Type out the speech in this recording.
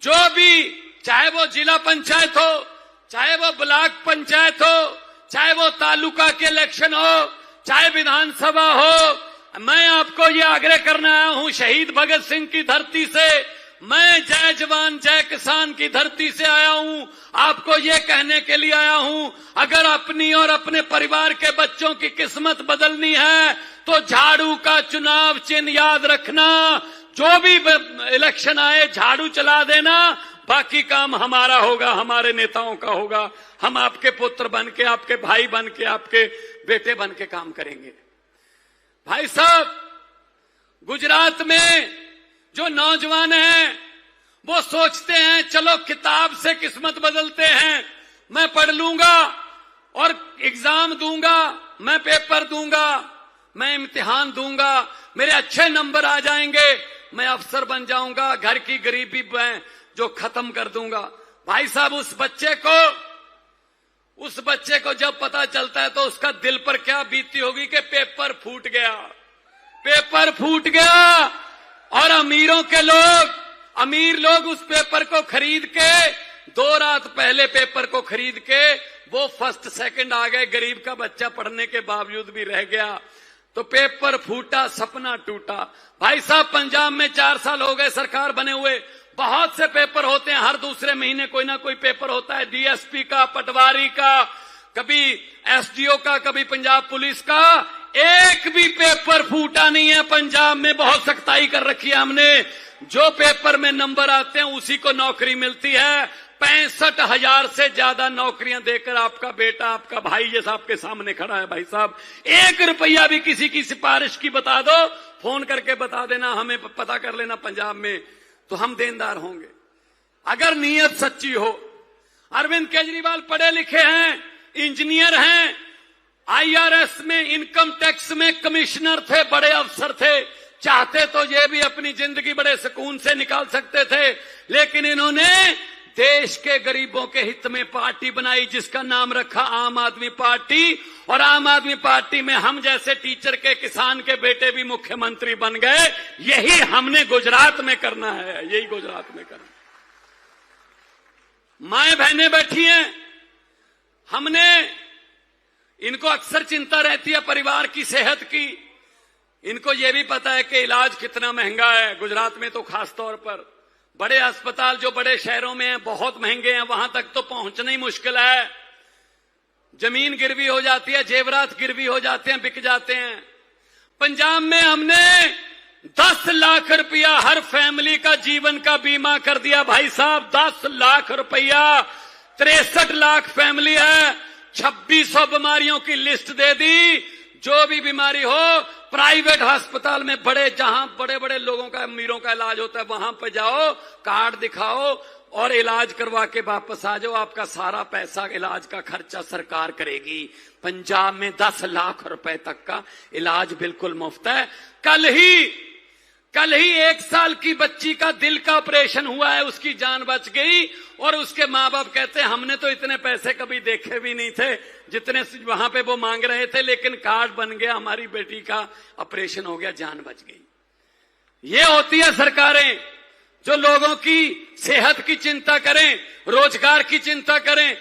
जो भी, चाहे वो जिला पंचायत हो, चाहे वो ब्लॉक पंचायत हो, चाहे वो तालुका के इलेक्शन हो, चाहे विधानसभा हो, मैं आपको ये आग्रह करने आया हूं शहीद भगत सिंह की धरती से, मैं जय जवान जय किसान की धरती से आया हूं, आपको ये कहने के लिए आया हूं, अगर अपनी और अपने परिवार के बच्चों की किस्मत बदलनी है तो झाड़ू का चुनाव चिन्ह याद रखना। जो भी इलेक्शन आए झाड़ू चला देना, बाकी काम हमारा होगा, हमारे नेताओं का होगा। हम आपके पुत्र बन के, आपके भाई बन के, आपके बेटे बन के काम करेंगे। भाई साहब, गुजरात में जो नौजवान हैं वो सोचते हैं चलो किताब से किस्मत बदलते हैं, मैं पढ़ लूंगा और एग्जाम दूंगा, मैं पेपर दूंगा, मैं इम्तिहान दूंगा, मेरे अच्छे नंबर आ जाएंगे, मैं अफसर बन जाऊंगा, घर की गरीबी मैं जो खत्म कर दूंगा। भाई साहब, उस बच्चे को जब पता चलता है तो उसका दिल पर क्या बीतती होगी कि पेपर फूट गया और अमीर लोग उस पेपर को खरीद के 2 रात पहले पेपर को खरीद के वो फर्स्ट सेकंड आ गए, गरीब का बच्चा पढ़ने के बावजूद भी रह गया। तो पेपर फूटा, सपना टूटा। भाई साहब, पंजाब में 4 साल हो गए सरकार बने हुए, बहुत से पेपर होते हैं, हर दूसरे महीने कोई ना कोई पेपर होता है, डीएसपी का, पटवारी का, कभी एसडीओ का, कभी पंजाब पुलिस का। एक भी पेपर फूटा नहीं है पंजाब में। बहुत सख्ताई कर रखी है हमने, जो पेपर में नंबर आते हैं उसी को नौकरी मिलती है। 65,000 से ज्यादा नौकरियां देकर आपका बेटा, आपका भाई जैसा आपके सामने खड़ा है। भाई साहब, 1 रुपया भी किसी की सिफारिश की बता दो, फोन करके बता देना, हमें पता कर लेना पंजाब में, तो हम देनदार होंगे अगर नीयत सच्ची हो। अरविंद केजरीवाल पढ़े लिखे हैं, इंजीनियर हैं, आईआरएस में, इनकम टैक्स में कमिश्नर थे, बड़े अफसर थे, चाहते तो ये भी अपनी जिंदगी बड़े सुकून से निकाल सकते थे, लेकिन इन्होंने देश के गरीबों के हित में पार्टी बनाई जिसका नाम रखा आम आदमी पार्टी। और आम आदमी पार्टी में हम जैसे टीचर के, किसान के बेटे भी मुख्यमंत्री बन गए। यही हमने गुजरात में करना है, यही गुजरात में करना। माएं बहनें बैठी हैं, हमने, इनको अक्सर चिंता रहती है परिवार की सेहत की, इनको यह भी पता है कि इलाज कितना महंगा है। गुजरात में तो खास तौर पर बड़े अस्पताल जो बड़े शहरों में हैं बहुत महंगे हैं, वहां तक तो पहुंचना ही मुश्किल है। जमीन गिरवी हो जाती है, जेवरात गिरवी हो जाते हैं, बिक जाते हैं। पंजाब में हमने 10 लाख रुपया हर फैमिली का जीवन का बीमा कर दिया। भाई साहब, 10 लाख रुपया, 63 लाख फैमिली है, 2600 बीमारियों की लिस्ट दे दी। जो भी बीमारी हो, प्राइवेट अस्पताल में जहां बड़े बड़े लोगों का, अमीरों का इलाज होता है, वहां पर जाओ, कार्ड दिखाओ और इलाज करवा के वापस आ जाओ। आपका सारा पैसा, इलाज का खर्चा सरकार करेगी। पंजाब में 10 लाख रुपए तक का इलाज बिल्कुल मुफ्त है। कल ही 1 साल की बच्ची का दिल का ऑपरेशन हुआ है, उसकी जान बच गई और उसके माँ बाप कहते हैं हमने तो इतने पैसे कभी देखे भी नहीं थे जितने वहां पे वो मांग रहे थे, लेकिन कार्ड बन गया, हमारी बेटी का ऑपरेशन हो गया, जान बच गई। ये होती है सरकारें जो लोगों की सेहत की चिंता करें, रोजगार की चिंता करें।